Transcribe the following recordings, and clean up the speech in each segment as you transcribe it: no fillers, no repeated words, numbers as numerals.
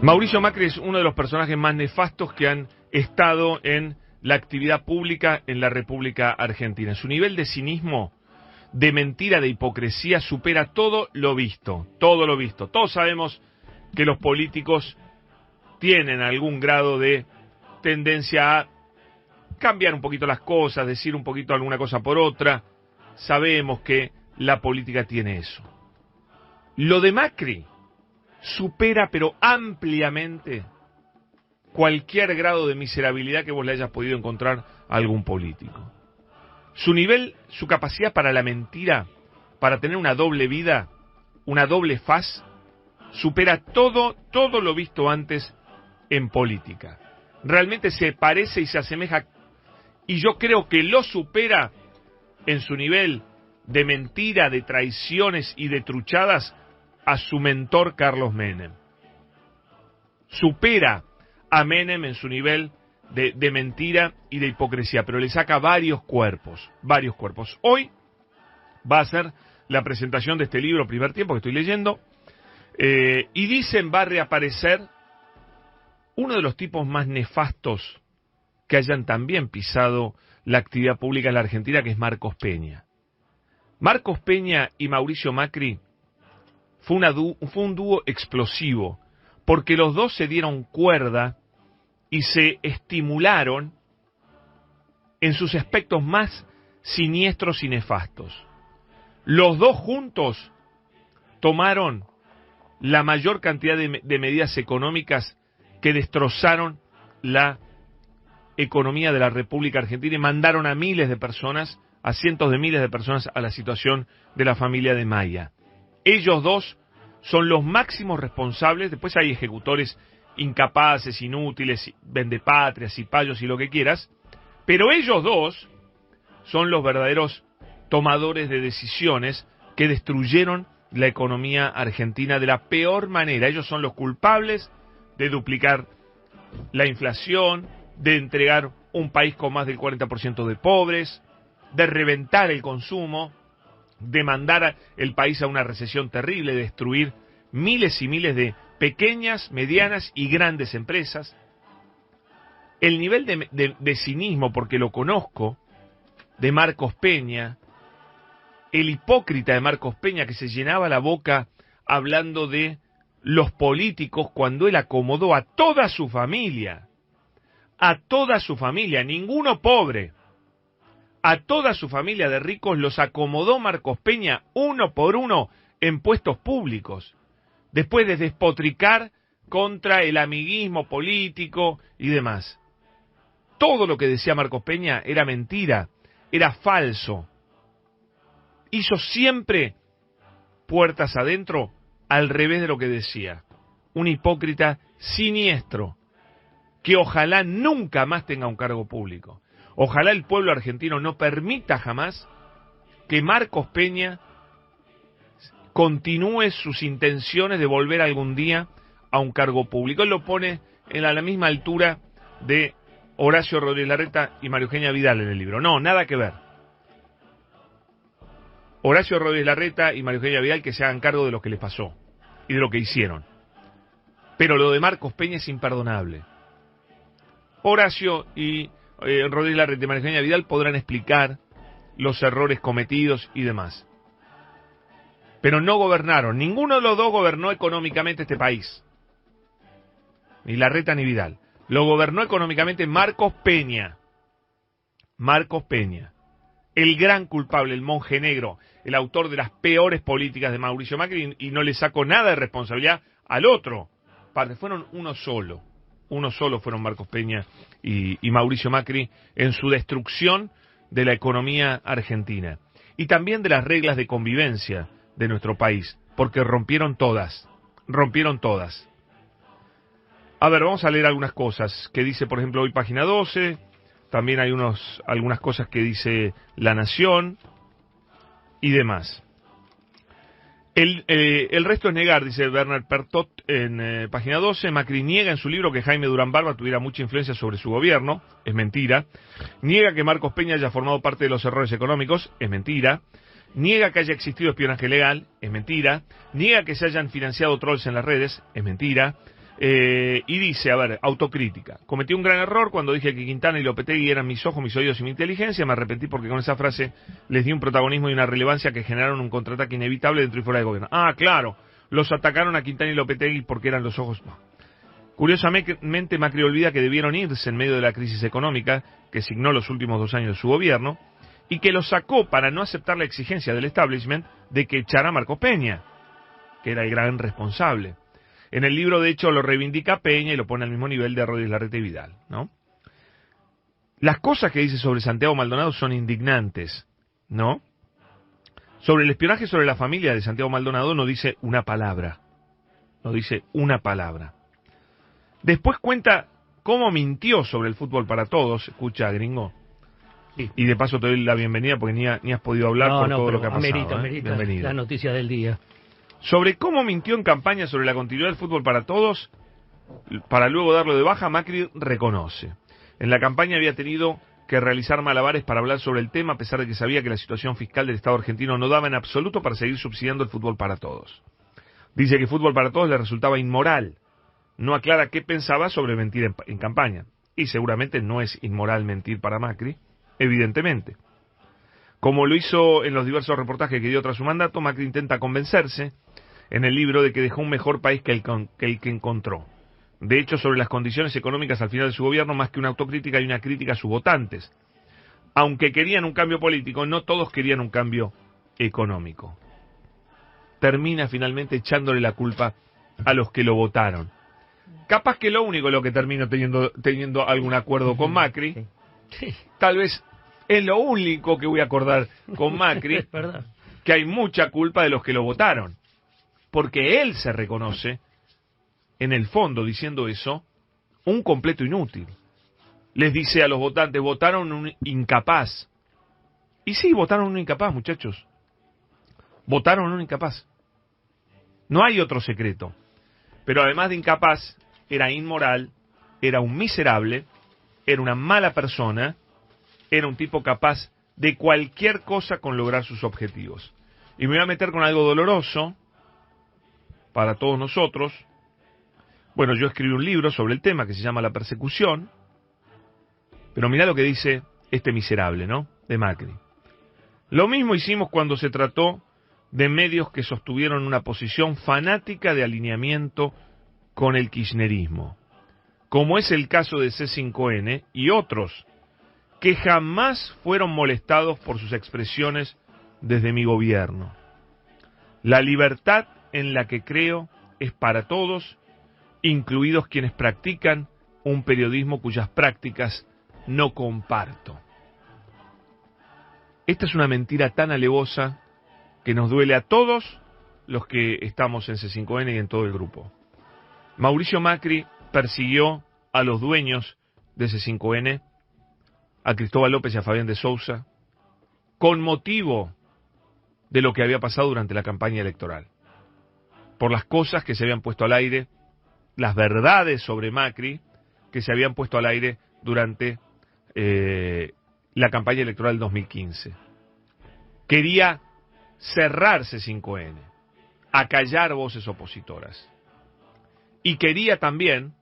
Mauricio Macri es uno de los personajes más nefastos que han estado en la actividad pública en la República Argentina. Su nivel de cinismo, de mentira, de hipocresía supera todo lo visto, todo lo visto. Todos sabemos que los políticos tienen algún grado de tendencia a cambiar un poquito las cosas, decir un poquito alguna cosa por otra. Sabemos que la política tiene eso. Lo de Macri supera, pero ampliamente, cualquier grado de miserabilidad que vos le hayas podido encontrar a algún político. Su nivel, su capacidad para la mentira, para tener una doble vida, una doble faz, supera todo lo visto antes en política. Realmente se parece y se asemeja, y yo creo que lo supera en su nivel de mentira, de traiciones y de truchadas a su mentor Carlos Menem. Supera a Menem en su nivel de mentira y de hipocresía, pero le saca varios cuerpos. Hoy va a ser la presentación de este libro, Primer Tiempo, que estoy leyendo, y dicen va a reaparecer uno de los tipos más nefastos que hayan también pisado la actividad pública en la Argentina, que es Marcos Peña. Marcos Peña y Mauricio Macri fue un dúo explosivo, porque los dos se dieron cuerda y se estimularon en sus aspectos más siniestros y nefastos. Los dos juntos tomaron la mayor cantidad de medidas económicas que destrozaron la economía de la República Argentina y mandaron a miles de personas, a cientos de miles de personas, a la situación de la familia de Maya. Ellos dos son los máximos responsables. Después hay ejecutores incapaces, inútiles, vendepatrias, cipayos y lo que quieras, pero ellos dos son los verdaderos tomadores de decisiones que destruyeron la economía argentina de la peor manera. Ellos son los culpables de duplicar la inflación, de entregar un país con más del 40% de pobres, de reventar el consumo, de mandar el país a una recesión terrible, de destruir miles y miles de pequeñas, medianas y grandes empresas. El nivel de cinismo, porque lo conozco, de Marcos Peña, el hipócrita de Marcos Peña, que se llenaba la boca hablando de los políticos cuando él acomodó a toda su familia, ninguno pobre, a toda su familia de ricos los acomodó Marcos Peña uno por uno en puestos públicos, después de despotricar contra el amiguismo político y demás. Todo lo que decía Marcos Peña era mentira, era falso. Hizo siempre puertas adentro al revés de lo que decía. Un hipócrita siniestro, que ojalá nunca más tenga un cargo público. Ojalá el pueblo argentino no permita jamás que Marcos Peña continúe sus intenciones de volver algún día a un cargo público. Él lo pone en la misma altura de Horacio Rodríguez Larreta y María Eugenia Vidal en el libro. No, nada que ver. Horacio Rodríguez Larreta y María Eugenia Vidal que se hagan cargo de lo que les pasó y de lo que hicieron. Pero lo de Marcos Peña es imperdonable. Horacio y Rodríguez Larreta y María Eugenia Vidal podrán explicar los errores cometidos y demás. Pero no gobernaron, ninguno de los dos gobernó económicamente este país. Ni Larreta ni Vidal. Lo gobernó económicamente Marcos Peña. Marcos Peña. El gran culpable, el monje negro, el autor de las peores políticas de Mauricio Macri, y no le sacó nada de responsabilidad al otro. Fueron uno solo fueron Marcos Peña y Mauricio Macri en su destrucción de la economía argentina. Y también de las reglas de convivencia de nuestro país, porque rompieron todas. A ver, vamos a leer algunas cosas que dice, por ejemplo, hoy Página 12, también hay algunas cosas que dice La Nación y demás. El resto es negar, dice Bernard Pertot en Página 12. Macri niega en su libro que Jaime Durán Barba tuviera mucha influencia sobre su gobierno, es mentira. Niega que Marcos Peña haya formado parte de los errores económicos, es mentira. Niega que haya existido espionaje legal, es mentira. Niega que se hayan financiado trolls en las redes, es mentira. Y dice, a ver, autocrítica. Cometí un gran error cuando dije que Quintana y Lopetegui eran mis ojos, mis oídos y mi inteligencia. Me arrepentí porque con esa frase les di un protagonismo y una relevancia que generaron un contraataque inevitable dentro y fuera del gobierno. Ah, claro, los atacaron a Quintana y Lopetegui porque eran los ojos... Curiosamente, Macri olvida que debieron irse en medio de la crisis económica que signó los últimos 2 años de su gobierno y que los sacó para no aceptar la exigencia del establishment de que echara a Marcos Peña, que era el gran responsable. En el libro, de hecho, lo reivindica Peña y lo pone al mismo nivel de Rodríguez Larreta y Vidal, ¿no? Las cosas que dice sobre Santiago Maldonado son indignantes, ¿no? Sobre el espionaje sobre la familia de Santiago Maldonado no dice una palabra. No dice una palabra. Después cuenta cómo mintió sobre el fútbol para todos. Escucha, gringo. Sí. Y de paso te doy la bienvenida porque ni has podido hablar por todo lo que ha pasado. Amerita la noticia del día. Sobre cómo mintió en campaña sobre la continuidad del fútbol para todos, para luego darlo de baja, Macri reconoce. En la campaña había tenido que realizar malabares para hablar sobre el tema, a pesar de que sabía que la situación fiscal del Estado argentino no daba en absoluto para seguir subsidiando el fútbol para todos. Dice que fútbol para todos le resultaba inmoral. No aclara qué pensaba sobre mentir en campaña. Y seguramente no es inmoral mentir para Macri, evidentemente. Como lo hizo en los diversos reportajes que dio tras su mandato, Macri intenta convencerse en el libro de que dejó un mejor país que el que encontró. De hecho, sobre las condiciones económicas al final de su gobierno, más que una autocrítica y una crítica a sus votantes. Aunque querían un cambio político, no todos querían un cambio económico. Termina finalmente echándole la culpa a los que lo votaron. Capaz que lo único lo que termino teniendo algún acuerdo con Macri, tal vez es lo único que voy a acordar con Macri, que hay mucha culpa de los que lo votaron. Porque él se reconoce, en el fondo, diciendo eso, un completo inútil. Les dice a los votantes, votaron un incapaz. Y sí, votaron un incapaz, muchachos. Votaron un incapaz. No hay otro secreto. Pero además de incapaz, era inmoral, era un miserable, era una mala persona, era un tipo capaz de cualquier cosa con lograr sus objetivos. Y me voy a meter con algo doloroso para todos nosotros. Bueno, yo escribí un libro sobre el tema que se llama La persecución, pero mirá lo que dice este miserable, ¿no? De Macri. Lo mismo hicimos cuando se trató de medios que sostuvieron una posición fanática de alineamiento con el kirchnerismo, como es el caso de C5N y otros, que jamás fueron molestados por sus expresiones desde mi gobierno. La libertad en la que creo es para todos, incluidos quienes practican un periodismo cuyas prácticas no comparto. Esta es una mentira tan alevosa que nos duele a todos los que estamos en C5N y en todo el grupo. Mauricio Macri persiguió a los dueños de C5N, a Cristóbal López y a Fabián de Sousa, con motivo de lo que había pasado durante la campaña electoral. Por las cosas que se habían puesto al aire, las verdades sobre Macri que se habían puesto al aire durante la campaña electoral del 2015. Quería cerrar C5N, acallar voces opositoras. Y quería también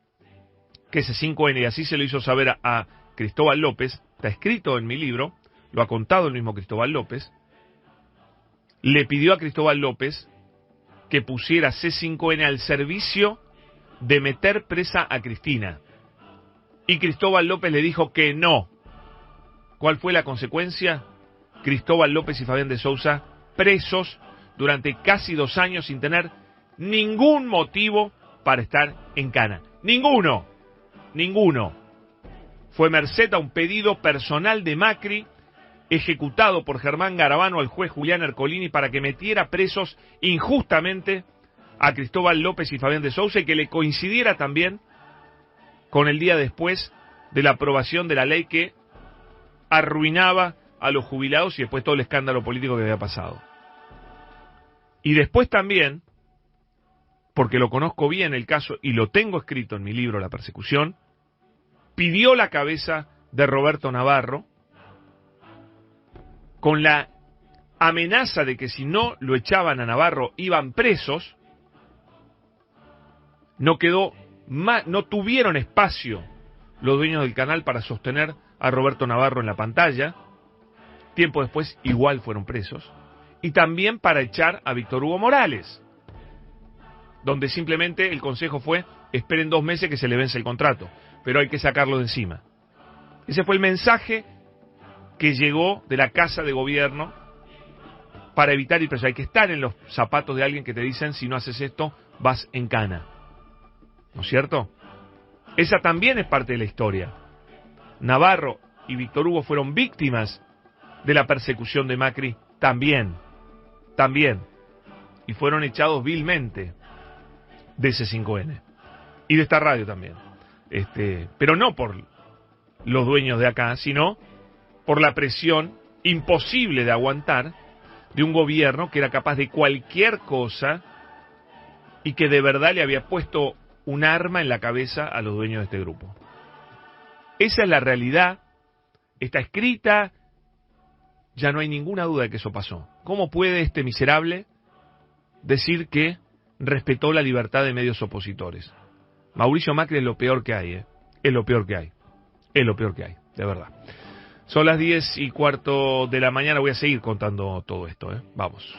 que C5N, y así se lo hizo saber a Cristóbal López, está escrito en mi libro, lo ha contado el mismo Cristóbal López, le pidió a Cristóbal López que pusiera C5N al servicio de meter presa a Cristina. Y Cristóbal López le dijo que no. ¿Cuál fue la consecuencia? Cristóbal López y Fabián de Sousa presos durante casi 2 años sin tener ningún motivo para estar en cana. Ninguno. Fue merced a un pedido personal de Macri, ejecutado por Germán Garabano al juez Julián Ercolini para que metiera presos injustamente a Cristóbal López y Fabián de Sousa y que le coincidiera también con el día después de la aprobación de la ley que arruinaba a los jubilados y después todo el escándalo político que había pasado. Y después también, porque lo conozco bien el caso y lo tengo escrito en mi libro La persecución, pidió la cabeza de Roberto Navarro con la amenaza de que si no lo echaban a Navarro iban presos. No quedó no tuvieron espacio los dueños del canal para sostener a Roberto Navarro en la pantalla. Tiempo después igual fueron presos. Y también para echar a Víctor Hugo Morales, donde simplemente el consejo fue: esperen 2 meses que se le vence el contrato, pero hay que sacarlo de encima. Ese fue el mensaje que llegó de la Casa de Gobierno para evitar el preso. Hay que estar en los zapatos de alguien que te dicen: si no haces esto, vas en cana. ¿No es cierto? Esa también es parte de la historia. Navarro y Víctor Hugo fueron víctimas de la persecución de Macri también. Y fueron echados vilmente de C5N. Y de esta radio también. Pero no por los dueños de acá, sino por la presión imposible de aguantar de un gobierno que era capaz de cualquier cosa y que de verdad le había puesto un arma en la cabeza a los dueños de este grupo. Esa es la realidad, está escrita, ya no hay ninguna duda de que eso pasó. ¿Cómo puede este miserable decir que respetó la libertad de medios opositores? Mauricio Macri es lo peor que hay, es lo peor que hay, de verdad. Son las 10:15 de la mañana, voy a seguir contando todo esto, vamos.